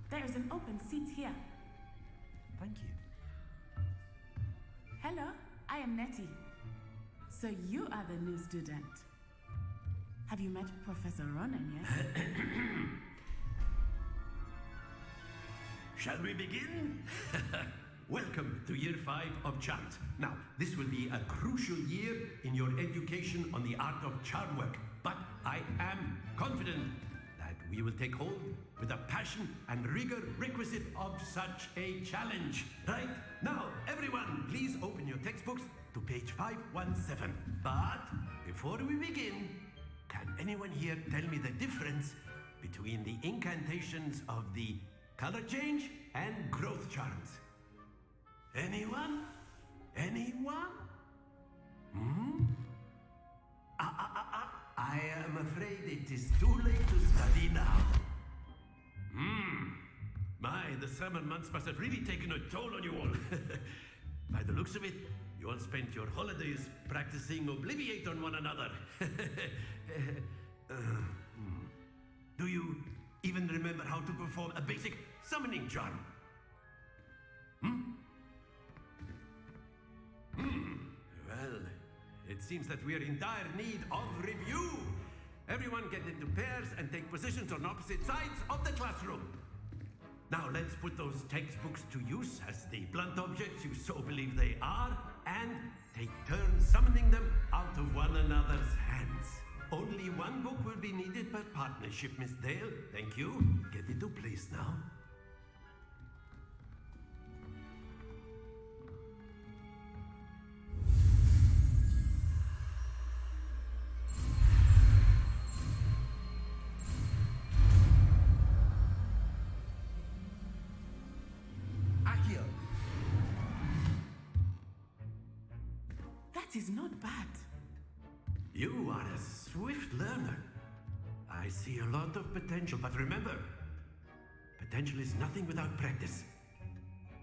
There is an open seat here. Thank you. Hello, I am Nettie. So you are the new student. Have you met Professor Ronan yet? Shall we begin? Welcome to Year 5 of Charms. Now, this will be a crucial year in your education on the art of charm work, but I am confident that we will take hold with the passion and rigor requisite of such a challenge. Right? Now, everyone, please open your textbooks to page 517. But before we begin, can anyone here tell me the difference between the incantations of the color change and growth charms? Anyone? Anyone? I am afraid it is too late to study now. My, the summer months must have really taken a toll on you all. By the looks of it, you all spent your holidays practicing Obliviate on one another. Do you even remember how to perform a basic summoning charm? Well, it seems that we are in dire need of review. Everyone get into pairs and take positions on opposite sides of the classroom. Now let's put those textbooks to use as the blunt objects you so believe they are, and take turns summoning them out of one another's hands. Only one book will be needed per partnership, Miss Dale. Thank you. Get into place now. That is not bad. You are a swift learner. I see a lot of potential, but remember, potential is nothing without practice.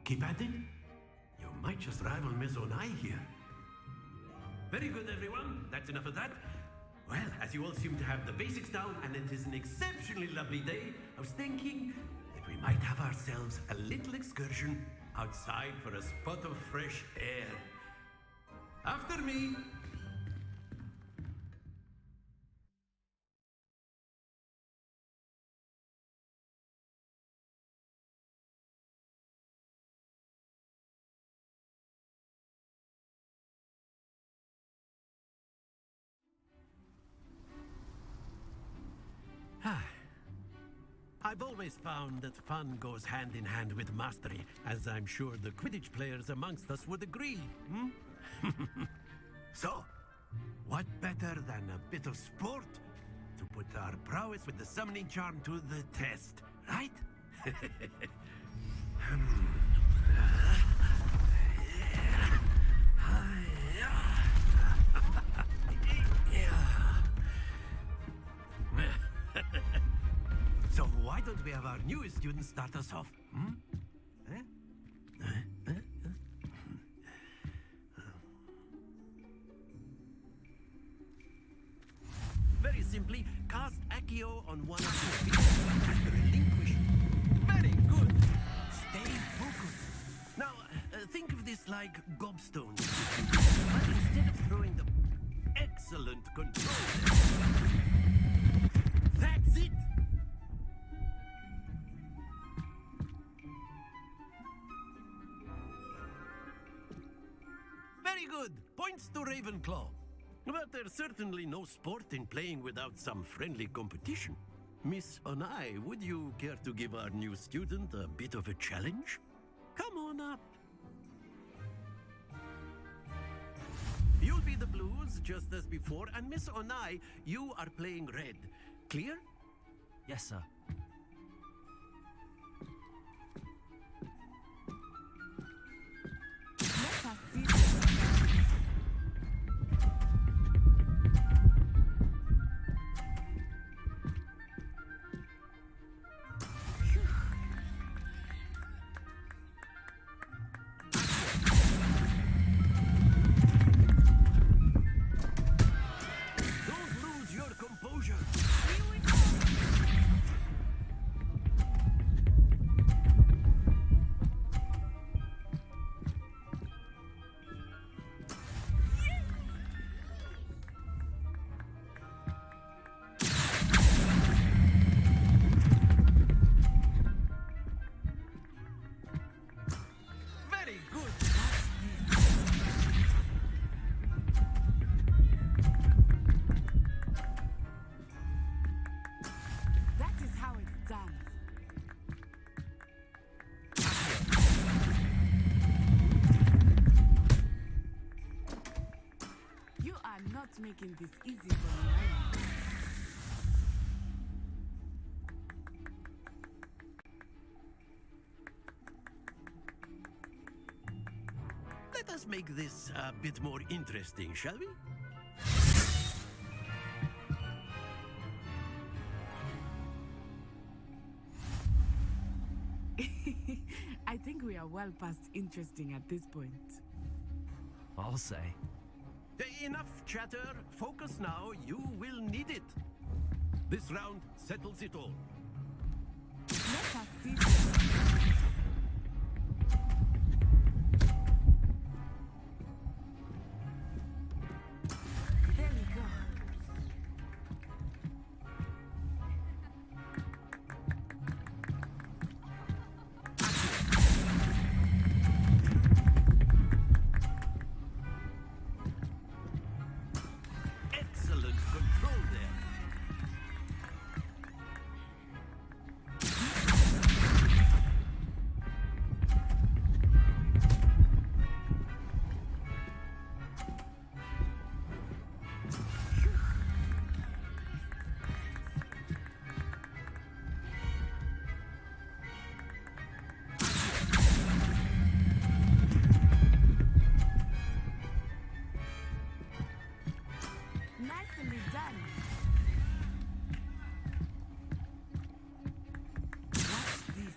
Keep at it. You might just rival Miss Onai here. Very good, everyone. That's enough of that. Well, as you all seem to have the basics down, and it is an exceptionally lovely day, I was thinking that we might have ourselves a little excursion outside for a spot of fresh air. After me. I've always found that fun goes hand in hand with mastery, as I'm sure the Quidditch players amongst us would agree. So, what better than a bit of sport to put our prowess with the summoning charm to the test, right? So why don't we have our newest student start us off? Very simply, cast Accio on one of your feet and relinquish. Very good. Stay focused. Now, think of this like gobstones. But instead of throwing them, excellent control. That's it. Very good. Points to Ravenclaw. But there's certainly no sport in playing without some friendly competition. Miss Onai, would you care to give our new student a bit of a challenge? Come on up. You'll be the blues, just as before, and Miss Onai, you are playing red. Clear? Yes, sir. Let us see. Don't lose your composure. making this easy for me, are you? Let us make this a bit more interesting, shall we? I think we are well past interesting at this point. I'll say. Enough chatter. Focus now. You will need it. This round settles it all. Let us see this. There we go. Excellent control there. Nicely done. Watch this.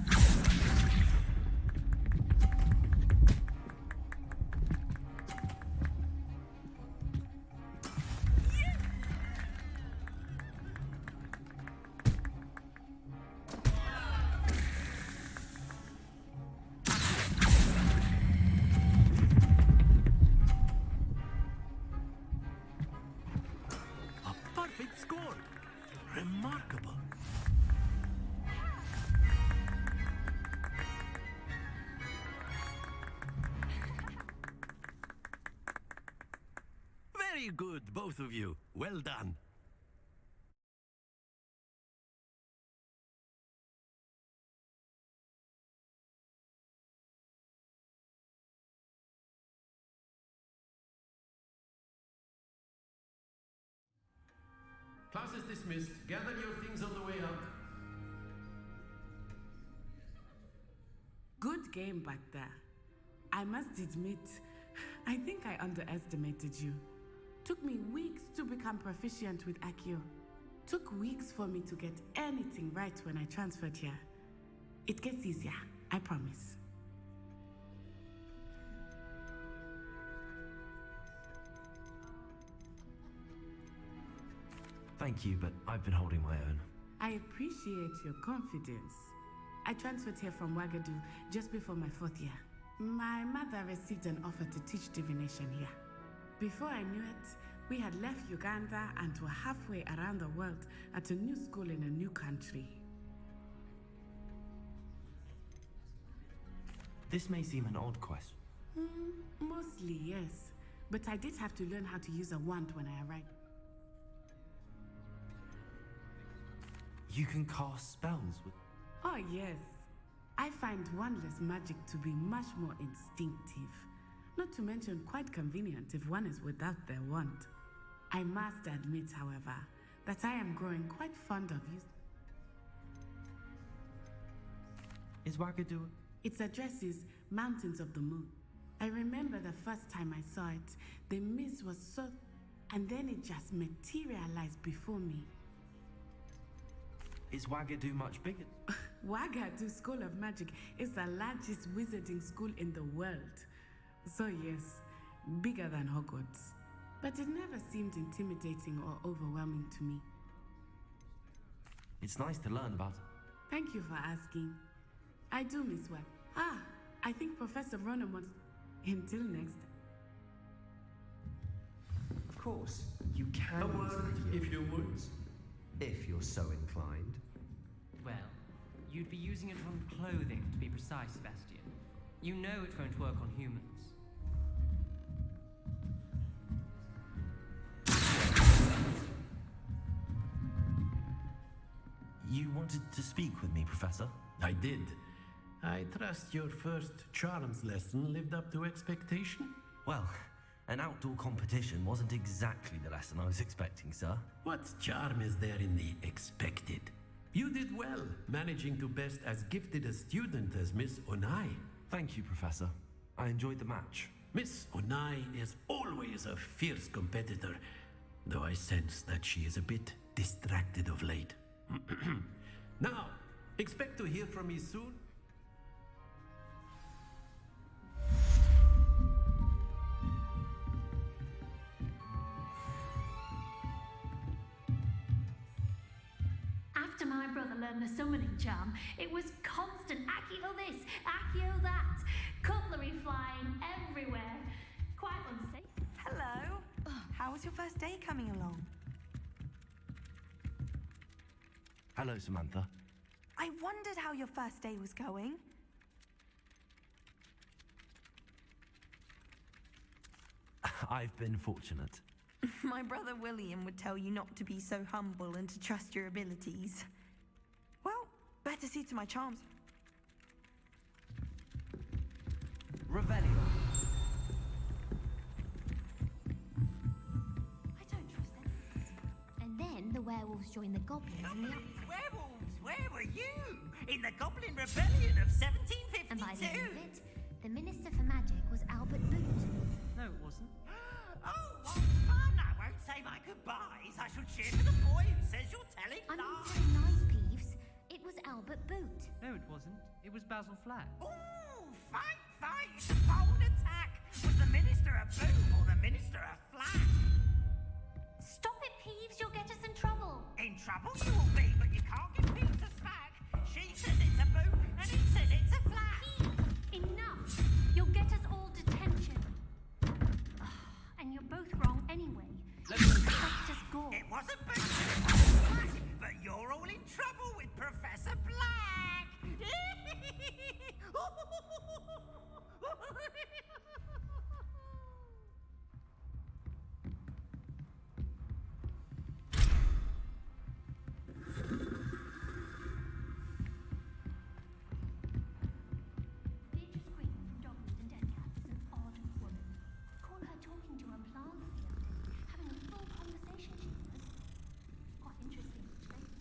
A perfect score. Remarkable. Very good, both of you. Well done. Class is dismissed. Gather your things on the way out. Good game back there. I must admit, I think I underestimated you. Took me weeks to become proficient with Accio. Took weeks for me to get anything right when I transferred here. It gets easier, I promise. Thank you, but I've been holding my own. I appreciate your confidence. I transferred here from Wagadu just before my 4th year. My mother received an offer to teach divination here. Before I knew it, we had left Uganda and were halfway around the world at a new school in a new country. This may seem an odd question. Mostly, yes. But I did have to learn how to use a wand when I arrived. You can cast spells with... Oh, yes. I find wandless magic to be much more instinctive. Not to mention quite convenient if one is without their wand. I must admit, however, that I am growing quite fond of use. Is Wagadu... Its address is Mountains of the Moon. I remember the first time I saw it, the mist was so... and then it just materialized before me. Is Wagadu much bigger? Wagadu School of Magic is the largest wizarding school in the world. So yes, bigger than Hogwarts. But it never seemed intimidating or overwhelming to me. It's nice to learn about it. Thank you for asking. I do miss Wag. I think Professor Ronan wants... Until next time. Of course, you can A use word, it if you would. if you're so inclined. Well, you'd be using it on clothing, to be precise, Sebastian. You know it won't work on humans. You wanted to speak with me, Professor? I did. I trust your first charms lesson lived up to expectation. Well, An outdoor competition wasn't exactly the lesson I was expecting, sir. What charm is there in the expected? You did well, managing to best as gifted a student as Miss Onai. Thank you, Professor. I enjoyed the match. Miss Onai is always a fierce competitor, though I sense that she is a bit distracted of late. Now, expect to hear from me soon. After my brother learned the summoning charm, it was constant Accio this, Accio that, cutlery flying everywhere. Quite unsafe. Hello. How was your first day coming along? Hello, Samantha. I wondered how your first day was going. I've been fortunate. My brother William would tell you not to be so humble and to trust your abilities. Well, better see to my charms. Revelio. I don't trust them. And then the werewolves joined the goblins in the Werewolves, where were you? In the Goblin Rebellion of 1752? And by the end of it, the Minister for Magic was Albert Boot. No, it wasn't. Oh, what fun! I won't say my goodbyes. I shall cheer for the boy who says you're telling I'm not lies. telling lies, Peeves. It was Albert Boot. No, it wasn't. It was Basil Flack. Ooh, fight, fight! It's a bold attack. Was the Minister a boot or the Minister a flack? Stop it, Peeves, you'll get us in trouble. In trouble you will be, but you can't give Peeves a smack. She says it's a boot and he says it's a flack. Peeves, enough. You'll get us all detention. And you're both wrong anyway. That's just gore. It wasn't boot, it was flack, but you're all in trouble with Professor Black. Beatrice Queen from Dogwood and Deadcat is an odd woman. Call her talking to her plants the other day, having a full conversation, she was. Quite interesting situation.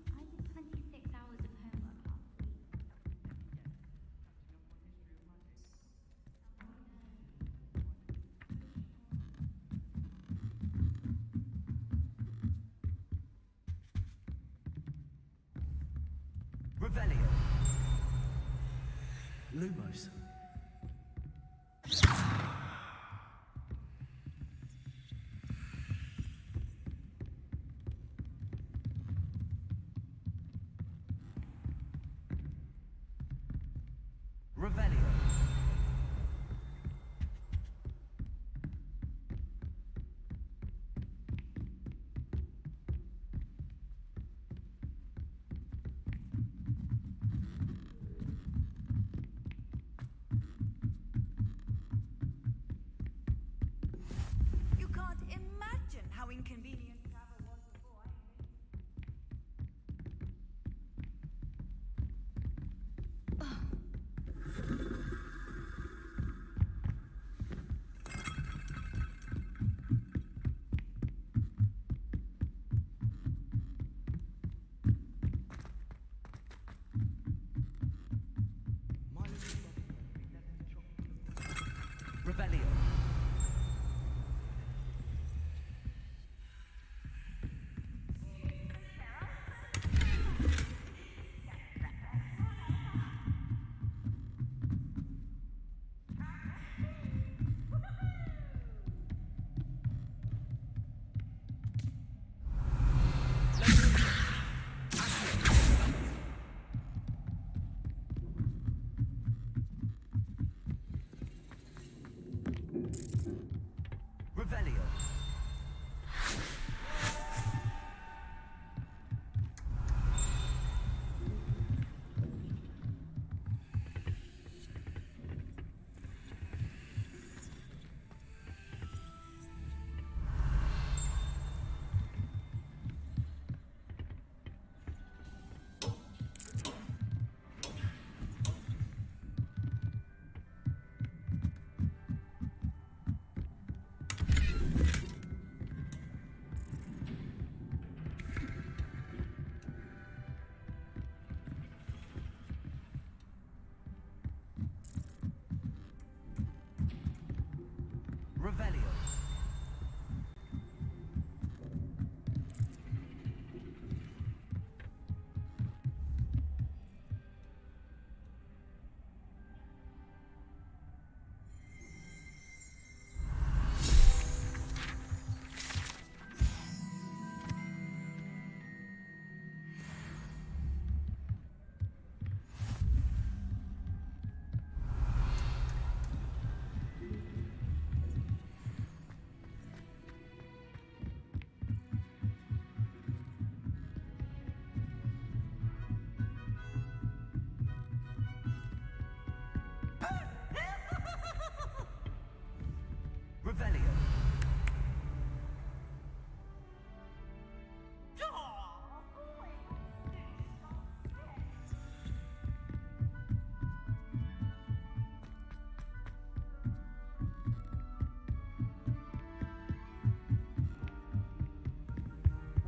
I did 26 hours of homework last week. Revelio. Lumos. Revelio.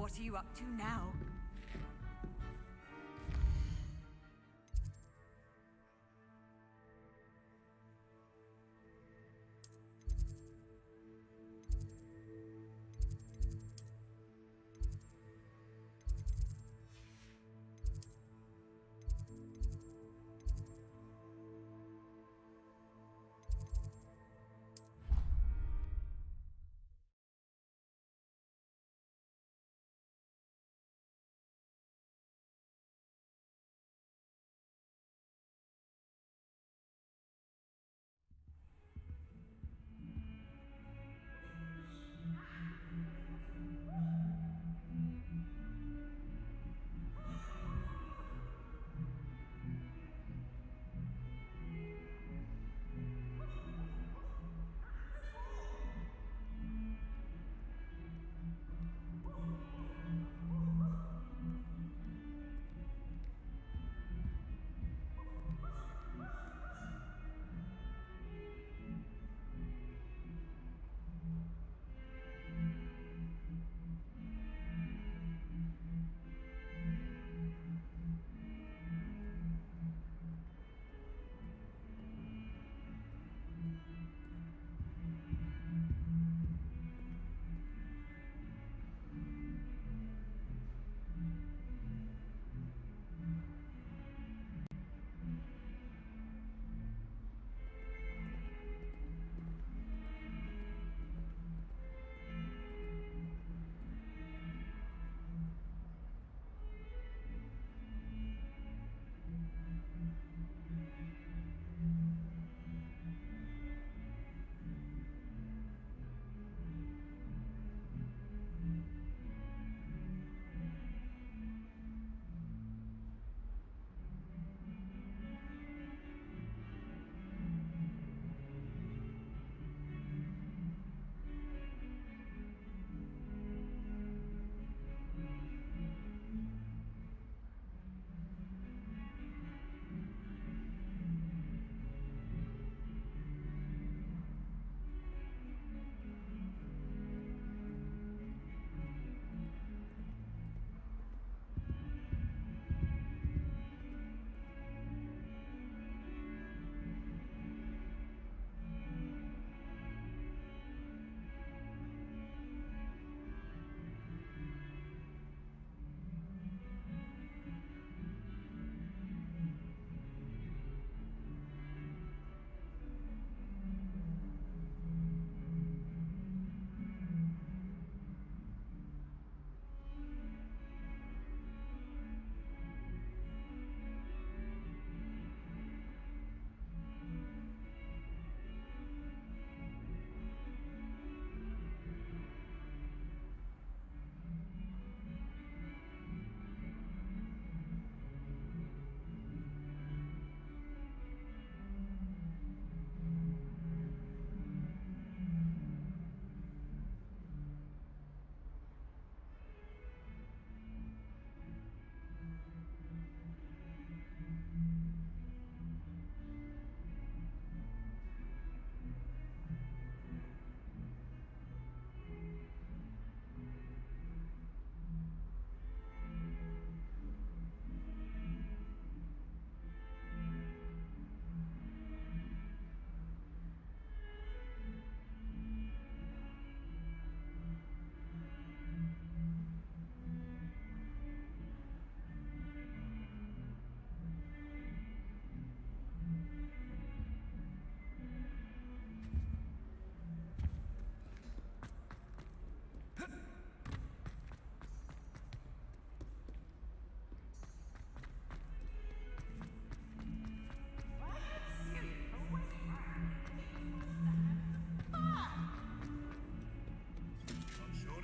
What are you up to now?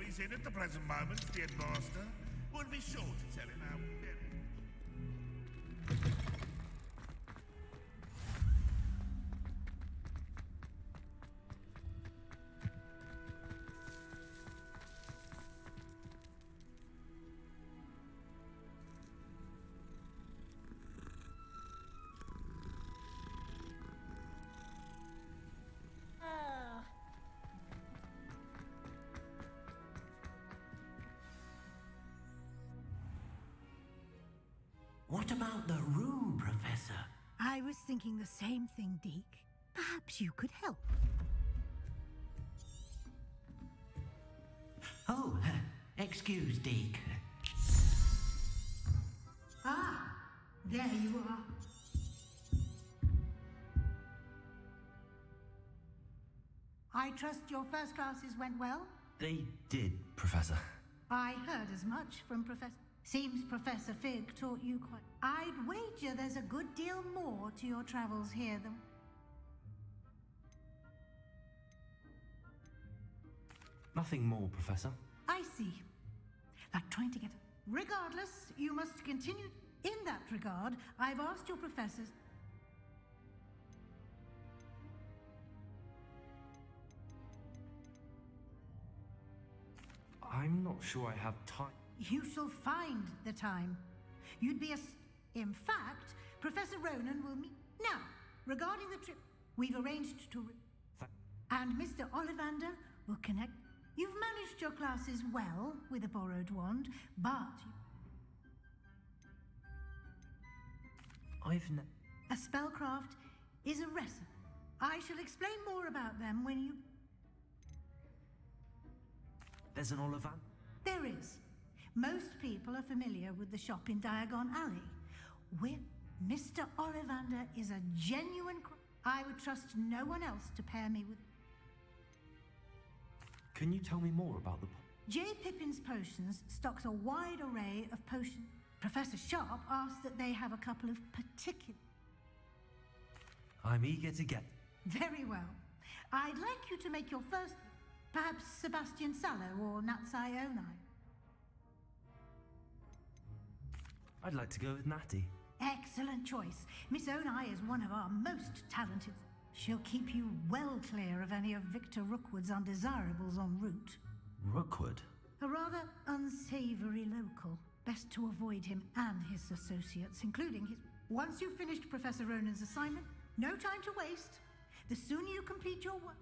He's in at the present moment, the headmaster. We'll be sure to tell him how very... Ah. What about the room, Professor? I was thinking the same thing, Deke. Perhaps you could help. Oh, excuse, Deke. Ah, there you are. I trust your first classes went well? They did, Professor. I heard as much from Professor... Seems Professor Fig taught you quite... I'd wager there's a good deal more to your travels here than... Nothing more, Professor. I see. Like trying to get... Regardless, you must continue... In that regard, I've asked your professors... I'm not sure I have time. You shall find the time. You'd be a... In fact, Professor Ronan will meet... Now, regarding the trip, we've arranged to... And Mr. Ollivander will connect... You've managed your classes well with a borrowed wand, but... A spellcraft is a recipe. I shall explain more about them when you... There's an Ollivander? There is. Most people are familiar with the shop in Diagon Alley. Where Mr. Ollivander is a genuine... I would trust no one else to pair me with... Can you tell me more about the... J. Pippin's Potions stocks a wide array of potions. Professor Sharp asked that they have a couple of particular... I'm eager to get... Very well. I'd like you to make your first... Perhaps Sebastian Sallow or Natsai Onai. I'd like to go with Natty. Excellent choice. Miss Onai is one of our most talented. She'll keep you well clear of any of Victor Rookwood's undesirables en route. Rookwood? A rather unsavory local. Best to avoid him and his associates, including his... Once you've finished Professor Ronan's assignment, no time to waste. The sooner you complete your work...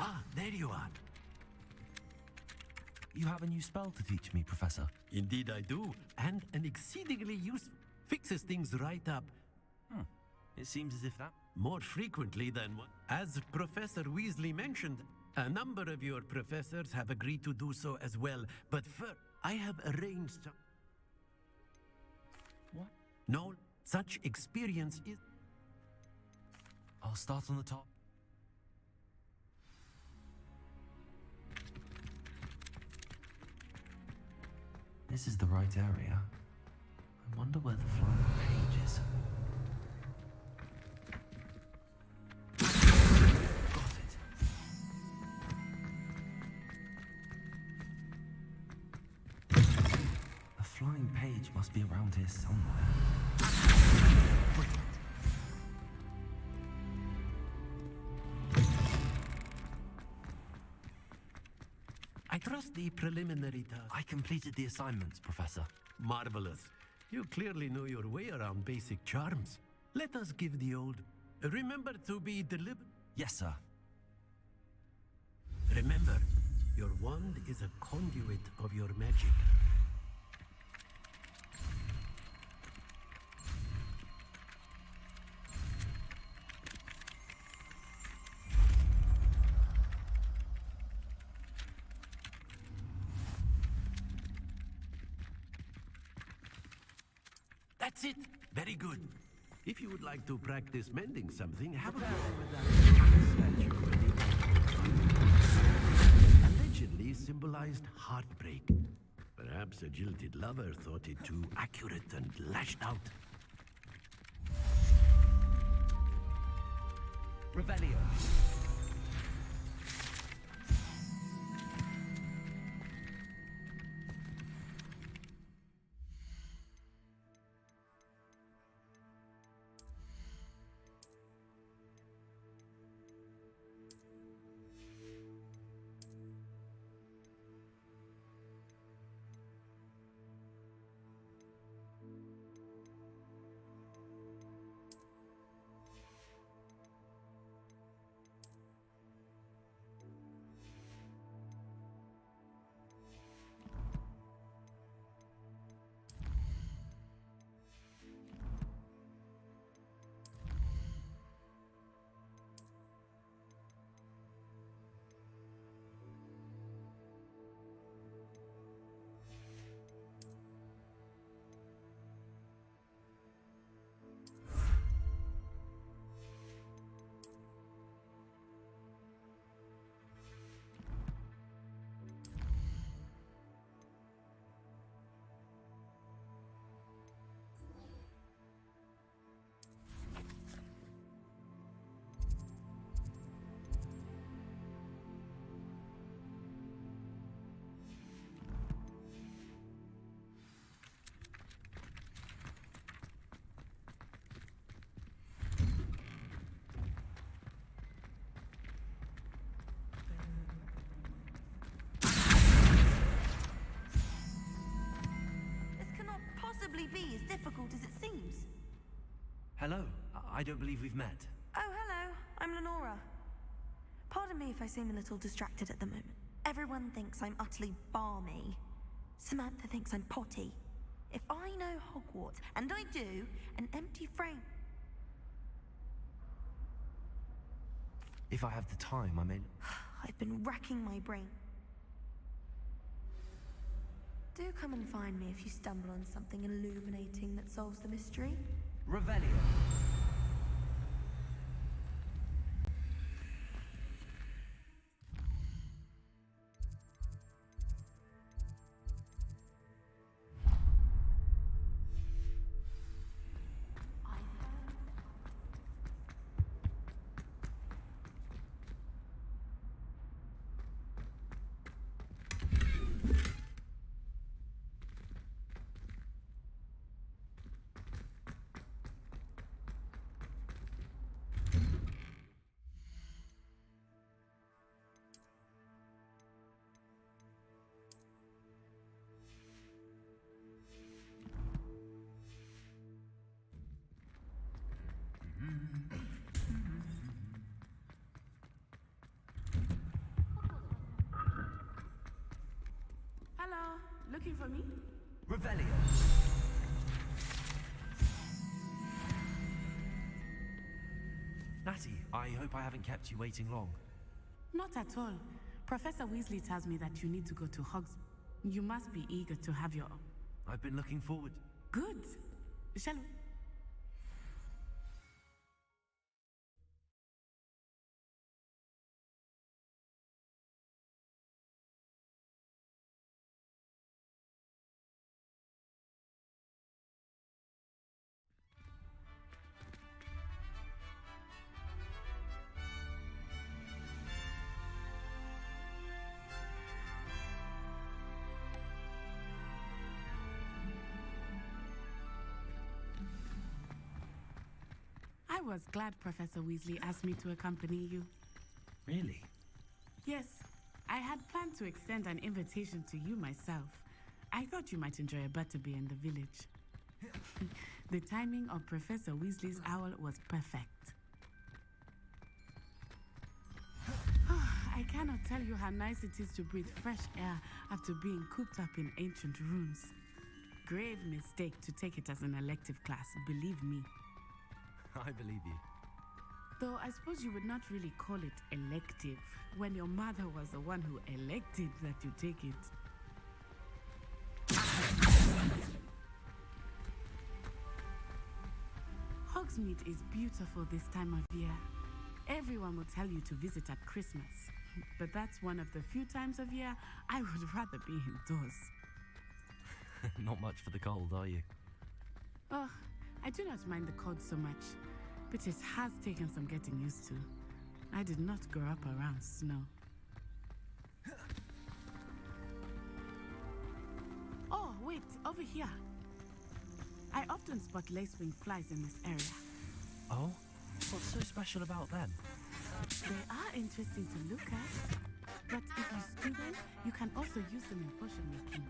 Ah, there you are. You have a new spell to teach me, Professor. Indeed I do, and an exceedingly useful... Fixes things right up. It seems as if that... More frequently than one. As Professor Weasley mentioned, a number of your professors have agreed to do so as well. But first, I have arranged some... What? No, such experience is... I'll start on the top. This is the right area. I wonder where the flying page is. Got it. The flying page must be around here somewhere. Brilliant. I trust the preliminary task. I completed the assignments, Professor. Marvelous. You clearly know your way around basic charms. Let us give the old... Remember to be deliberate. Yes, sir. Remember, your wand is a conduit of your magic. That's it. Very good. If you would like to practice mending something, have a go with that statue. Allegedly symbolized heartbreak. Perhaps a jilted lover thought it too accurate and lashed out. Revelio. I don't believe we've met. Oh, hello. I'm Lenora. Pardon me if I seem a little distracted at the moment. Everyone thinks I'm utterly balmy. Samantha thinks I'm potty. If I know Hogwarts, and I do, an empty frame... If I have the time, I mean... I've been racking my brain. Do come and find me if you stumble on something illuminating that solves the mystery. Revelio. Hello, looking for me? Revelio. Natty, I hope I haven't kept you waiting long. Not at all. Professor Weasley tells me that you need to go to Hogs. You must be eager to have your... I've been looking forward. Good. Shall we... I was glad Professor Weasley asked me to accompany you. Really? Yes, I had planned to extend an invitation to you myself. I thought you might enjoy a butterbeer in the village. The timing of Professor Weasley's owl was perfect. I cannot tell you how nice it is to breathe fresh air after being cooped up in ancient rooms. Grave mistake to take it as an elective class, believe me. I believe you. Though I suppose you would not really call it elective when your mother was the one who elected that you take it. Hogsmeade is beautiful this time of year. Everyone will tell you to visit at Christmas, but that's one of the few times of year I would rather be indoors. Not much for the cold, are you? Oh, I do not mind the cold so much, but it has taken some getting used to. I did not grow up around snow. Oh, wait, over here. I often spot lacewing flies in this area. Oh? What's so special about them? They are interesting to look at, but if you stew them, you can also use them in potion making.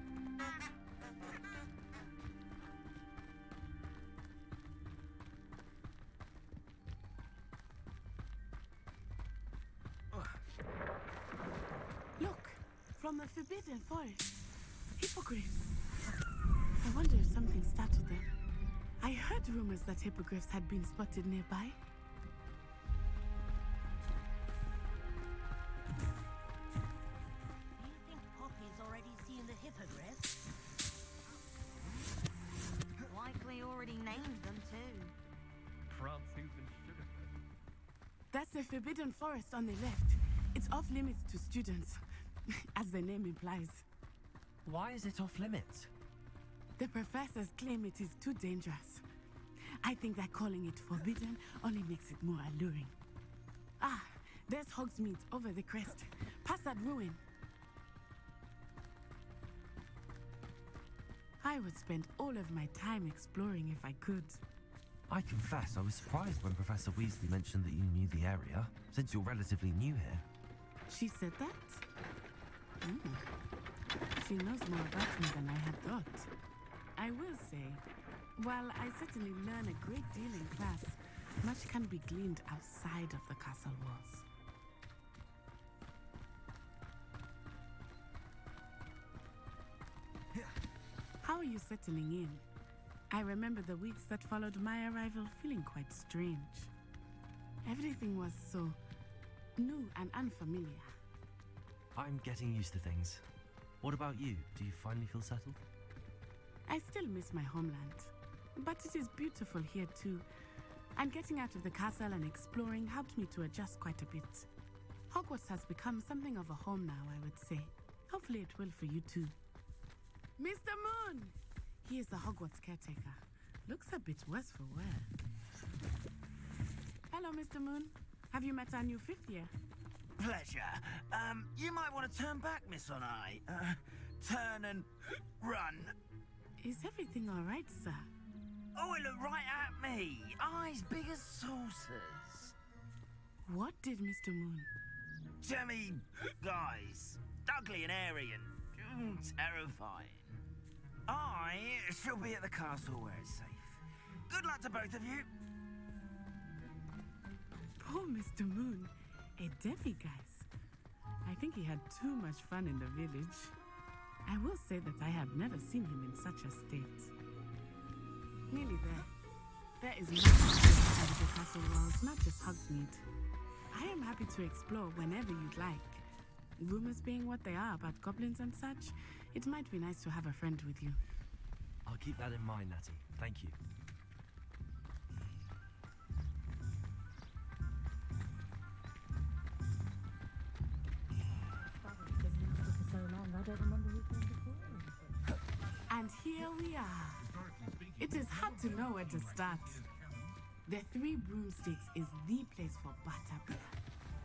Look, from the Forbidden Forest. Hippogriffs. I wonder if something startled them. I heard rumors that hippogriffs had been spotted nearby. Do you think Poppy's already seen the hippogriff? Likely already named them too. Prancing and sugar. That's the Forbidden Forest on the left. It's off limits to students, as the name implies. Why is it off limits? The professors claim it is too dangerous. I think that calling it forbidden only makes it more alluring. Ah, there's Hogsmeade over the crest. Past that ruin. I would spend all of my time exploring if I could. I confess I was surprised when Professor Weasley mentioned that you knew the area, since you're relatively new here. She said that? She knows more about me than I had thought. I will say, while I certainly learn a great deal in class, much can be gleaned outside of the castle walls. How are you settling in? I remember the weeks that followed my arrival feeling quite strange. Everything was so new and unfamiliar. I'm getting used to things. What about you? Do you finally feel settled? I still miss my homeland, but it is beautiful here too. And getting out of the castle and exploring helped me to adjust quite a bit. Hogwarts has become something of a home now, I would say. Hopefully it will for you too. Mr. Moon! He is the Hogwarts caretaker. Looks a bit worse for wear. Hello, Mr. Moon. Have you met our new fifth year? Pleasure. You might want to turn back, Miss Onai. Turn and run. Is everything all right, sir? Oh, it looked right at me. Eyes big as saucers. What did Mr. Moon? Jemmy guys. Ugly and airy and terrifying. I shall be at the castle where it's safe. Good luck to both of you. Poor Mr. Moon. A demiguise. I think he had too much fun in the village. I will say that I have never seen him in such a state. Nearly there. There is much outside of the castle walls, not just Hogsmeade. I am happy to explore whenever you'd like. Rumors being what they are about goblins and such, it might be nice to have a friend with you. I'll keep that in mind, Natty. Thank you. And here we are. It is hard to know where to start. The Three Broomsticks is the place for butterbeer.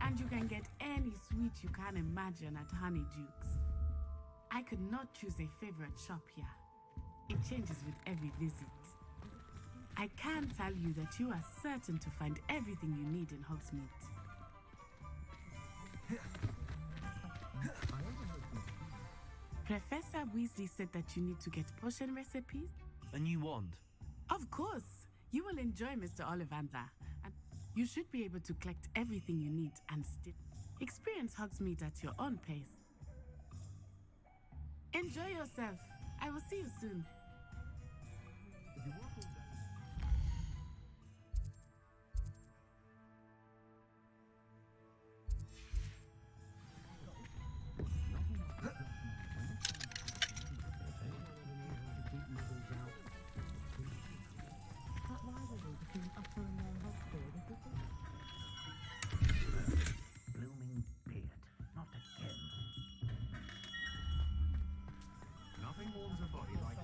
And you can get any sweet you can imagine at Honeydukes. I could not choose a favorite shop here. It changes with every visit. I can tell you that you are certain to find everything you need in Hogsmeade. Professor Weasley said that you need to get potion recipes. A new wand? Of course. You will enjoy Mr. Ollivander. And you should be able to collect everything you need and still experience Hogsmeade at your own pace. Enjoy yourself. I will see you soon. Blooming beard. Not again. Nothing warms a body like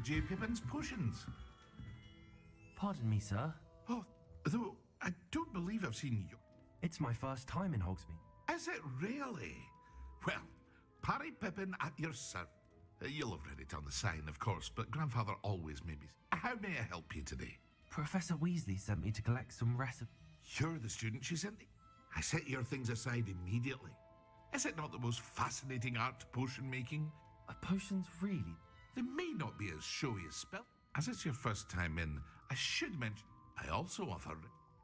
J. Pippin's potions. Pardon me, sir. Oh, though I don't believe I've seen you. It's my first time in Hogsmeade. Is it really? Well, Parry Pippin at your service. You'll have read it on the sign, of course, but Grandfather always maybe. How may I help you today? Professor Weasley sent me to collect some recipes. You're the student she sent me. I set your things aside immediately. Is it not the most fascinating art, potion making? Potions, really? They may not be as showy as spell. As it's your first time in, I should mention I also offer.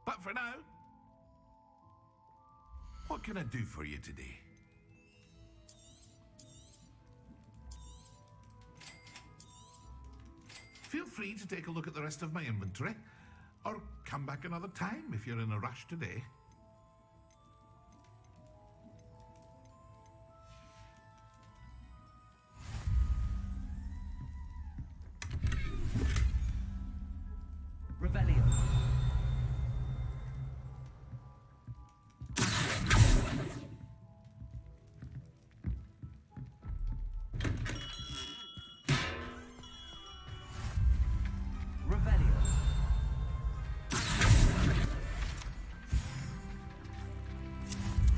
But for now, what can I do for you today? Feel free to take a look at the rest of my inventory, or come back another time if you're in a rush today. Revelio.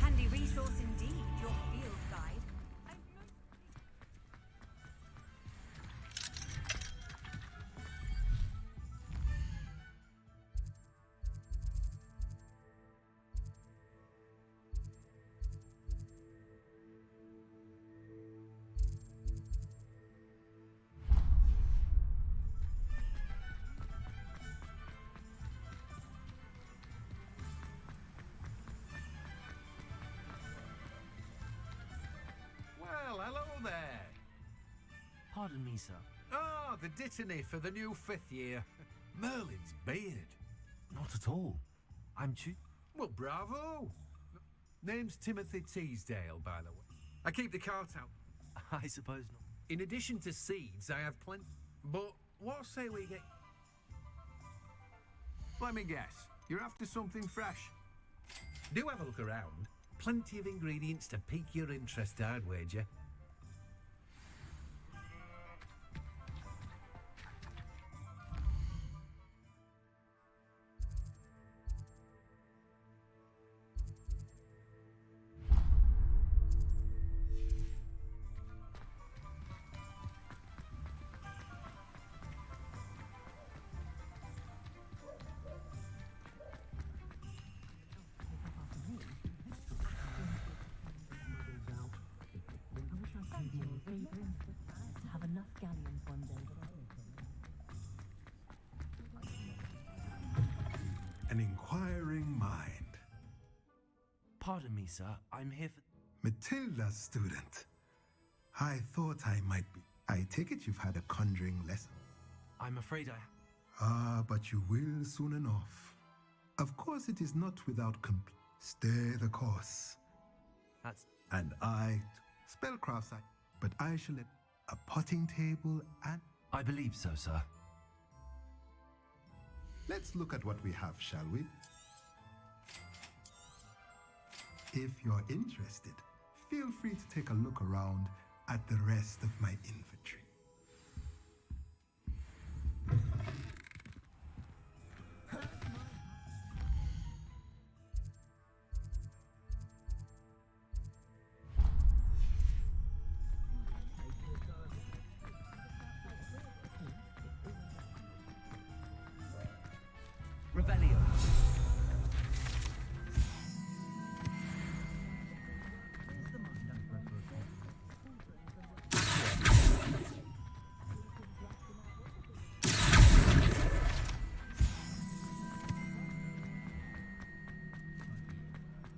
Handy resource indeed, your field guide. Well, hello there. Pardon me, sir. Ah, the dittany for the new 5th year. Merlin's beard. Not at all. I'm Well, bravo. Name's Timothy Teasdale, by the way. I keep the cart out. I suppose not. In addition to seeds, I have plenty. But what say we get... Let me guess. You're after something fresh. Do have a look around. Plenty of ingredients to pique your interest, I'd wager. To have enough galleons one day. An inquiring mind. Pardon me, sir. I'm here for... Matilda's student. I thought I might be. I take it you've had a conjuring lesson. I'm afraid I... Ah, but you will soon enough. Of course, it is not without Stay the course. That's... And I... Spellcrafts, but I shall let a potting table and... I believe so, sir. Let's look at what we have, shall we? If you're interested, feel free to take a look around at the rest of my inventory. Revelio.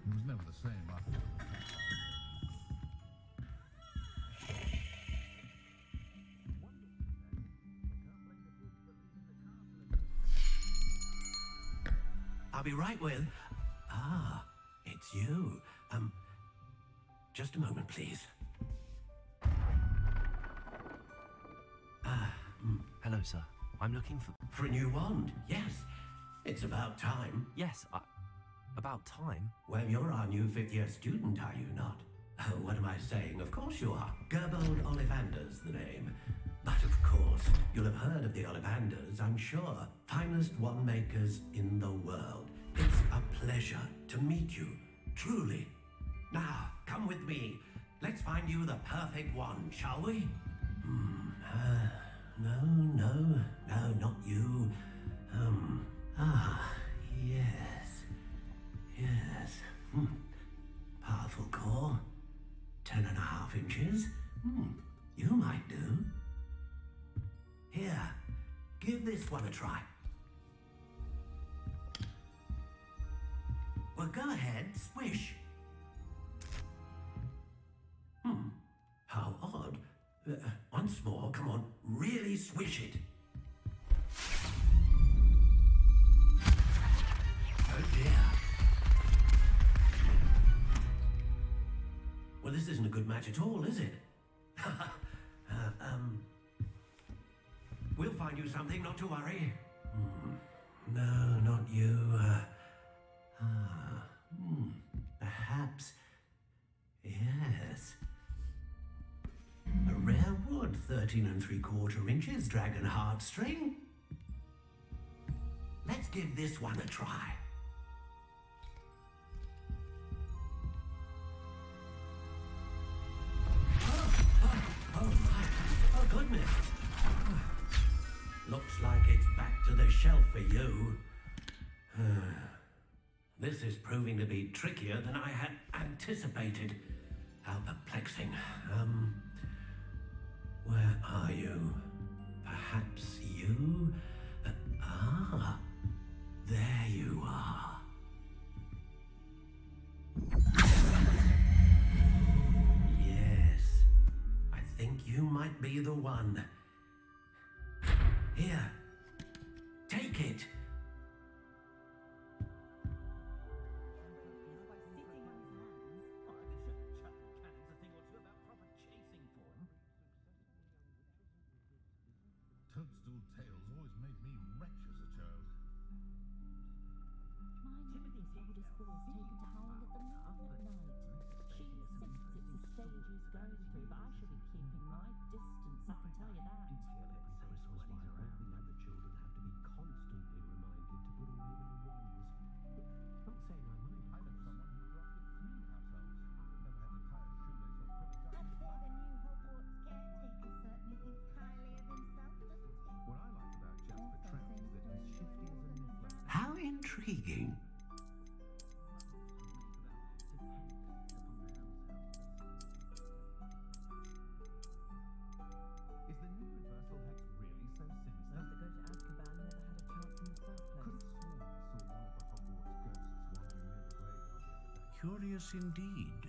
It was never the same after. I'll be right with... Ah, it's you. Just a moment, please. Hello, sir. I'm looking for... For a new wand, yes. It's about time. Yes, about time? Well, you're our new 5th year student, are you not? Oh, what am I saying? Of course you are. Gerbold Ollivander's the name. But of course. You'll have heard of the Ollivanders, I'm sure. Finest wand makers in the world. It's a pleasure to meet you, truly. Now, come with me. Let's find you the perfect wand, shall we? No, not you. Yes. Powerful core. 10.5 inches. You might do. Here, give this one a try. Well, go ahead, swish. How odd. Once more, come on, really swish it. Oh dear. Well, this isn't a good match at all, is it? We'll find you something, not to worry. No, not you. Perhaps. Yes. A rare wood, 13 3/4 inches, dragon heartstring. Let's give this one a try. Oh my, oh goodness. Looks like it's back to the shelf for you. This is proving to be trickier than I had anticipated. How perplexing. Where are you? Perhaps you? There you are. Yes, I think you might be the one. Here, take it. Toadstool tales always made me wretch as a child. Timothy's oldest boy is taken to howling at the moon at night. She insists it's the stage he's going through, but I shall be keeping my distance, I can tell you that. The children have to be constantly reminded to put away their wands. Not saying I mind. I know someone who dropped it 3 households. Never had to tie a shoelace or fill a jar. I'd say the new Hogwarts caretaker certainly thinks highly of himself, doesn't he? What I like about Jasper Trout is that he's shifty as a niffler. How intriguing. Is the new reversal hex really so sinister? Those that go to Azkaban never had a chance in the first place. Could have sworn I saw one of the Hogwarts ghosts wandering near the graveyard the other day. Curious indeed.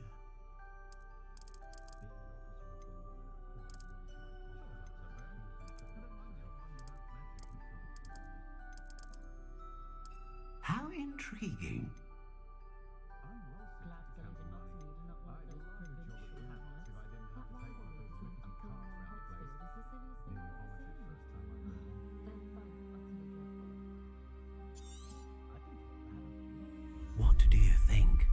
How intriguing. I'm well Glad suited to Silly did counting not money. need not I'd want have those a pretty job provincial at the house if I didn't have to take one of those rickety carts round the place. Hatfield is the silliest thing Nearly I've ever vomited seen. first time I heard it. They're both utterly dreadful. I think it's bad. What do you think?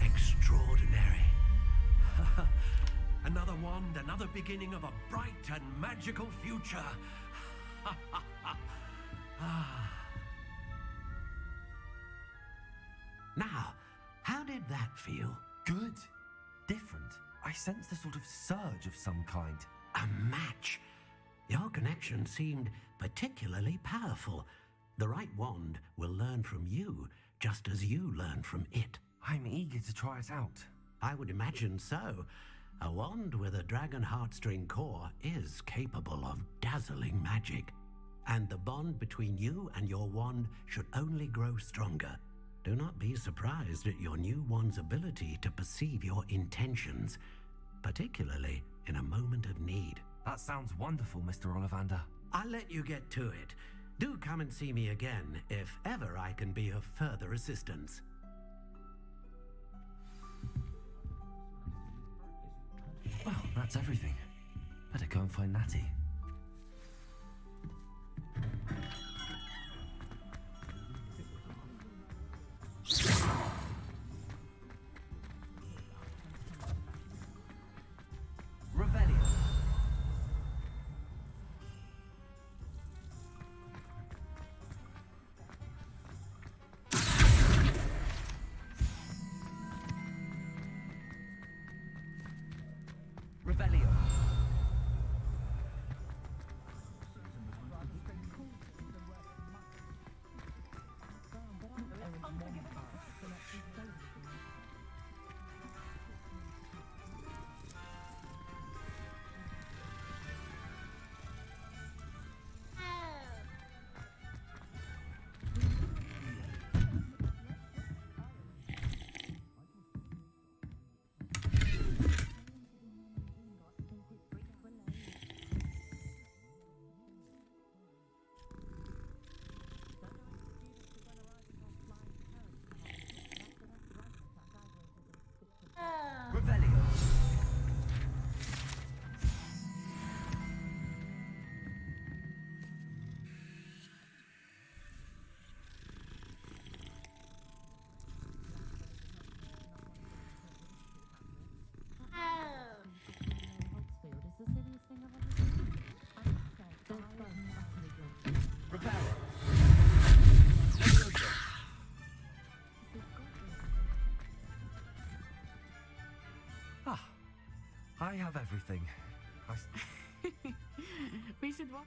Extraordinary. Another wand, another beginning of a bright and magical future. Now, how did that feel? Good. Different. I sensed a sort of surge of some kind. A match. Your connection seemed particularly powerful. The right wand will learn from you, just as you learn from it. I'm eager to try it out. I would imagine so. A wand with a dragon heartstring core is capable of dazzling magic. And the bond between you and your wand should only grow stronger. Do not be surprised at your new wand's ability to perceive your intentions, particularly in a moment of need. That sounds wonderful, Mr. Ollivander. I'll let you get to it. Do come and see me again if ever I can be of further assistance. Well, that's everything. Better go and find Natty. Revelio. Revelio. I have everything. We should walk.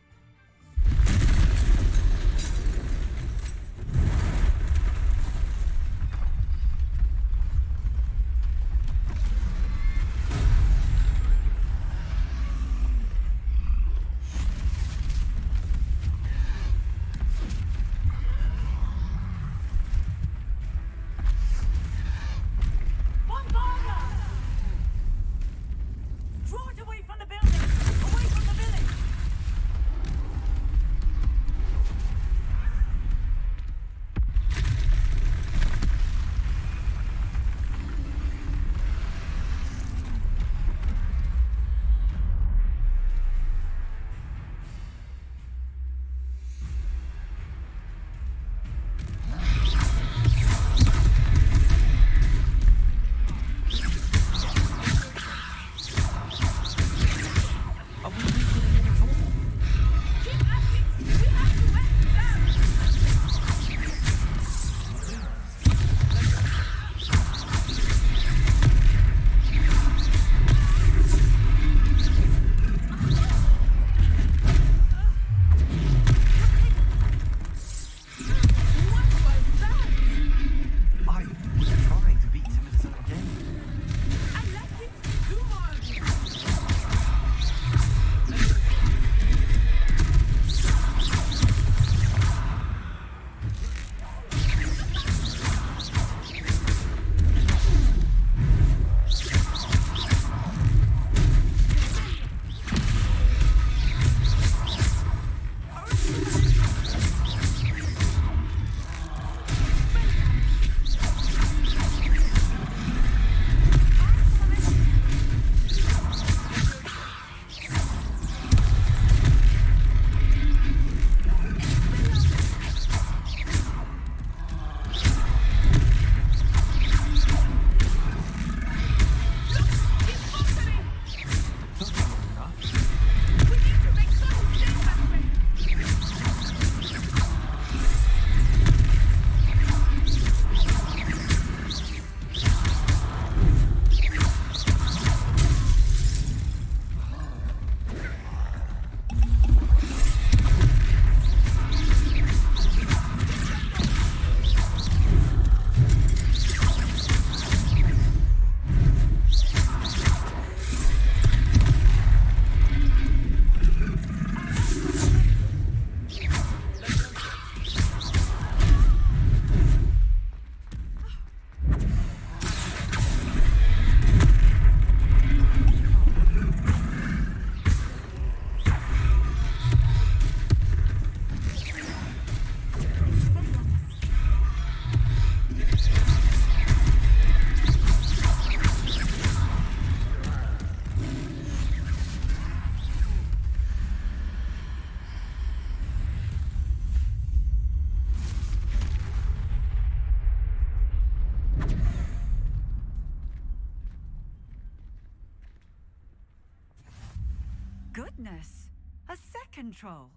Goodness! A second troll!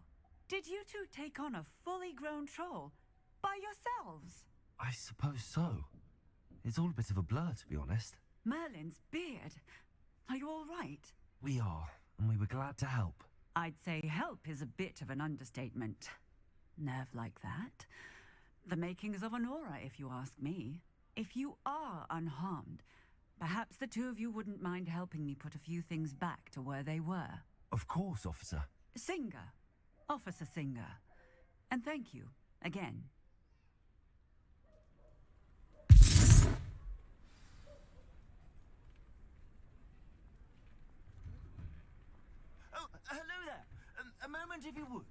Did you two take on a fully grown troll by yourselves? I suppose so. It's all a bit of a blur, to be honest. Merlin's beard. Are you all right? We are, and we were glad to help. I'd say help is a bit of an understatement. Nerve like that. The makings of an aura, if you ask me. If you are unharmed, perhaps the two of you wouldn't mind helping me put a few things back to where they were. Of course, officer. Singer. Officer Singer. And thank you, again. Oh, hello there. A moment, if you would.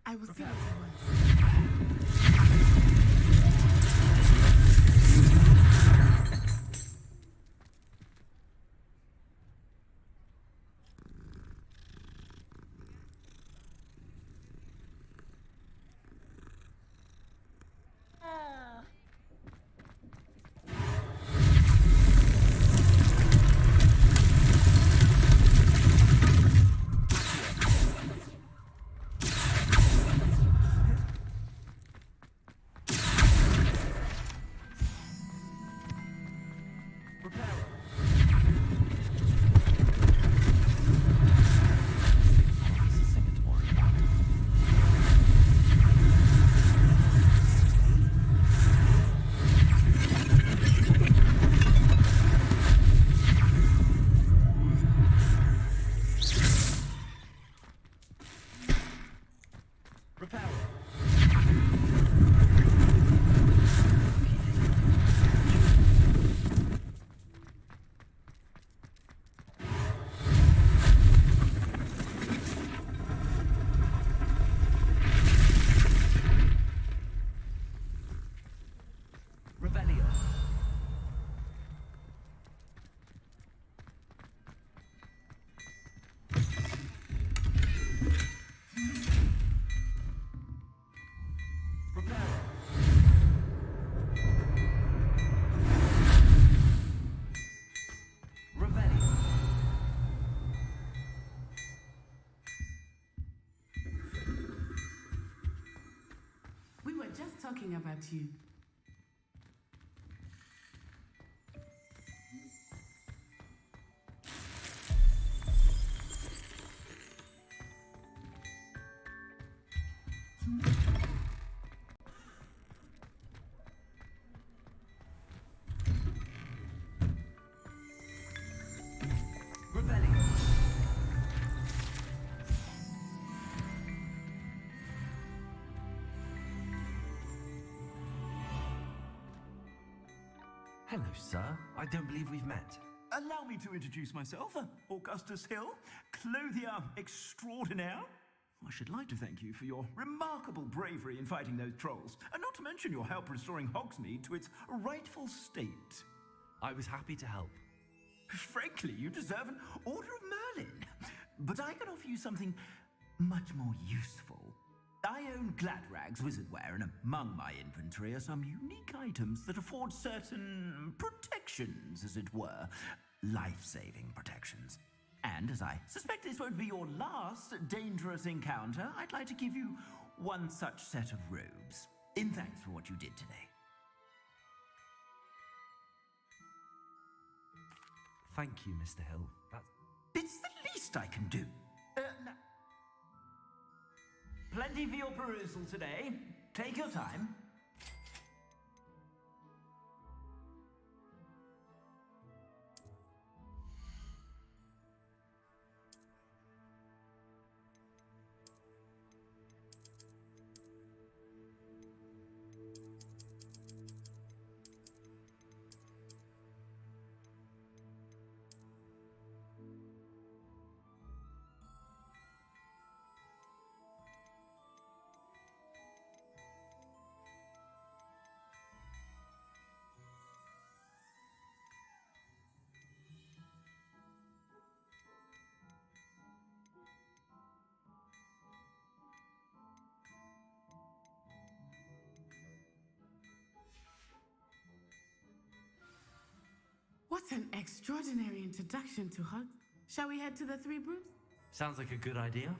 I will see what he wants. We were just talking about you. Hello, sir. I don't believe we've met. Allow me to introduce myself, Augustus Hill, clothier extraordinaire. I should like to thank you for your remarkable bravery in fighting those trolls, and not to mention your help restoring Hogsmeade to its rightful state. I was happy to help. Frankly, you deserve an Order of Merlin. But I can offer you something much more useful. I own Gladrag's wizardware, and among my inventory are some unique items that afford certain protections, as it were. Life-saving protections. And as I suspect this won't be your last dangerous encounter, I'd like to give you one such set of robes, in thanks for what you did today. Thank you, Mr. Hill. It's the least I can do. Now, plenty for your perusal today. Take your time. What an extraordinary introduction to Hogwarts. Shall we head to the Three Brooms? Sounds like a good idea.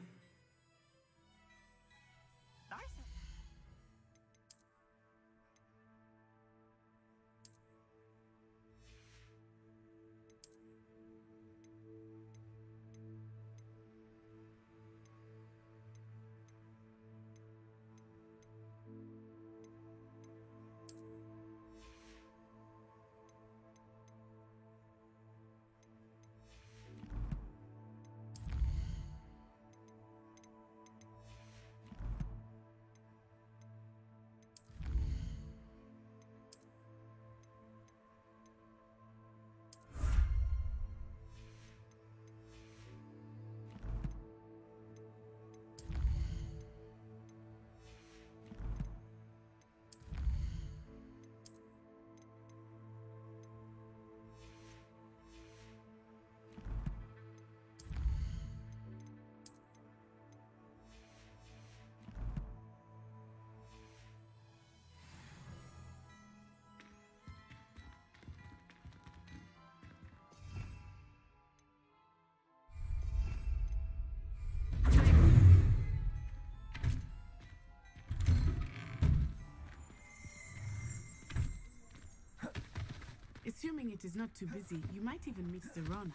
Assuming it is not too busy, you might even meet Sirona,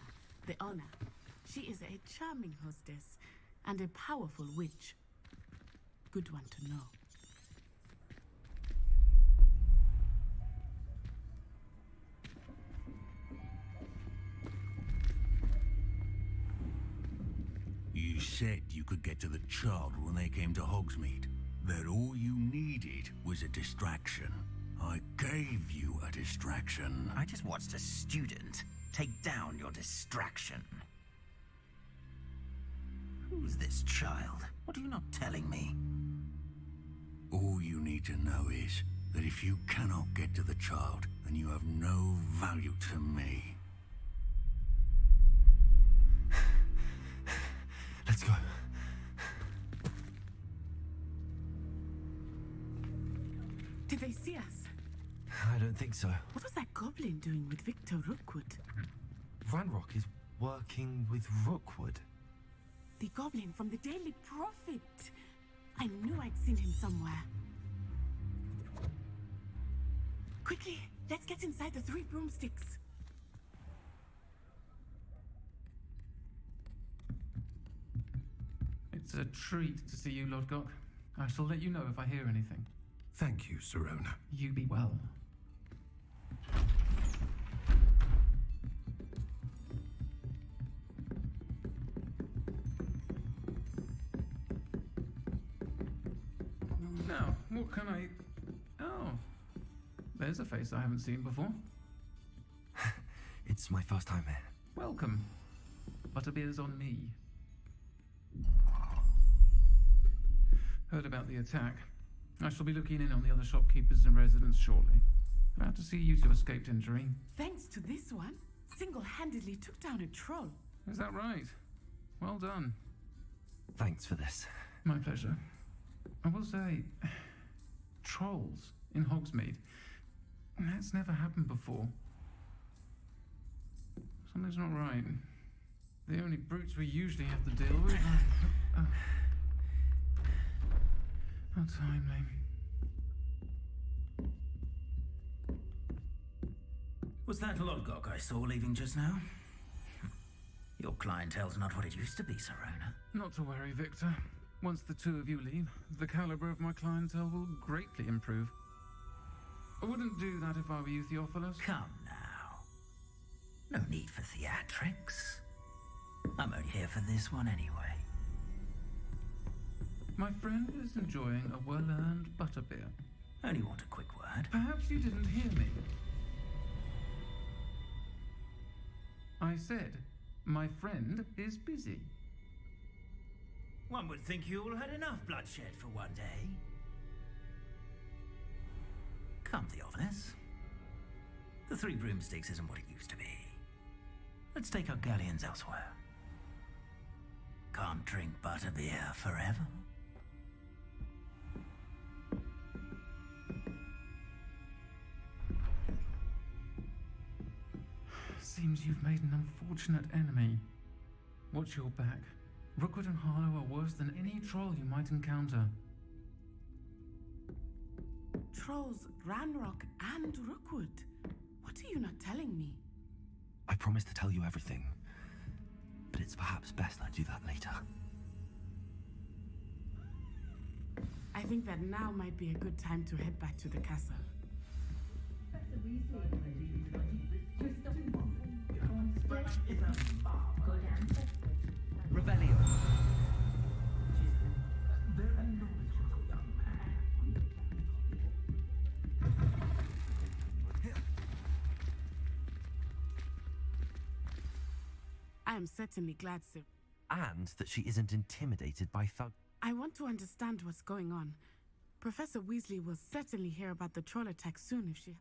the owner. She is a charming hostess and a powerful witch. Good one to know. You said you could get to the child when they came to Hogsmeade. That all you needed was a distraction. I gave you a distraction. I just watched a student take down your distraction. Who's this child? What are you not telling me? All you need to know is that if you cannot get to the child, then you have no value to me. Let's go. Did they see us? I don't think so. What was that goblin doing with Victor Rookwood? Ranrock is working with Rookwood. The goblin from the Daily Prophet. I knew I'd seen him somewhere. Quickly, let's get inside the 3 broomsticks. It's a treat to see you, Lodgok. I shall let you know if I hear anything. Thank you, Sirona. You be well. Now, what can I... Oh, there's a face I haven't seen before. It's my first time here. Welcome. Butterbeer's on me. Heard about the attack. I shall be looking in on the other shopkeepers and residents shortly. Glad to see you two escaped injury. Thanks to this one, single-handedly took down a troll. Is that right? Well done. Thanks for this. My pleasure. I will say, trolls in Hogsmeade. That's never happened before. Something's not right. The only brutes we usually have to deal with are... How timely. Was that Lodgok I saw leaving just now? Your clientele's not what it used to be, Sirona. Not to worry, Victor. Once the two of you leave, the caliber of my clientele will greatly improve. I wouldn't do that if I were you, Theophilus. Come now. No need for theatrics. I'm only here for this one anyway. My friend is enjoying a well-earned butterbeer. Only want a quick word. Perhaps you didn't hear me. I said, my friend is busy. One would think you all had enough bloodshed for one day. Come, Theophilus. The 3 broomsticks isn't what it used to be. Let's take our galleons elsewhere. Can't drink butterbeer forever. Seems you've made an unfortunate enemy. Watch your back. Rookwood and Harlow are worse than any troll you might encounter. Trolls, Ranrock, and Rookwood. What are you not telling me? I promised to tell you everything, but it's perhaps best I do that later. I think that now might be a good time to head back to the castle. Revelio. I am certainly glad, sir. And that she isn't intimidated by thug. I want to understand what's going on. Professor Weasley will certainly hear about the troll attack soon if she...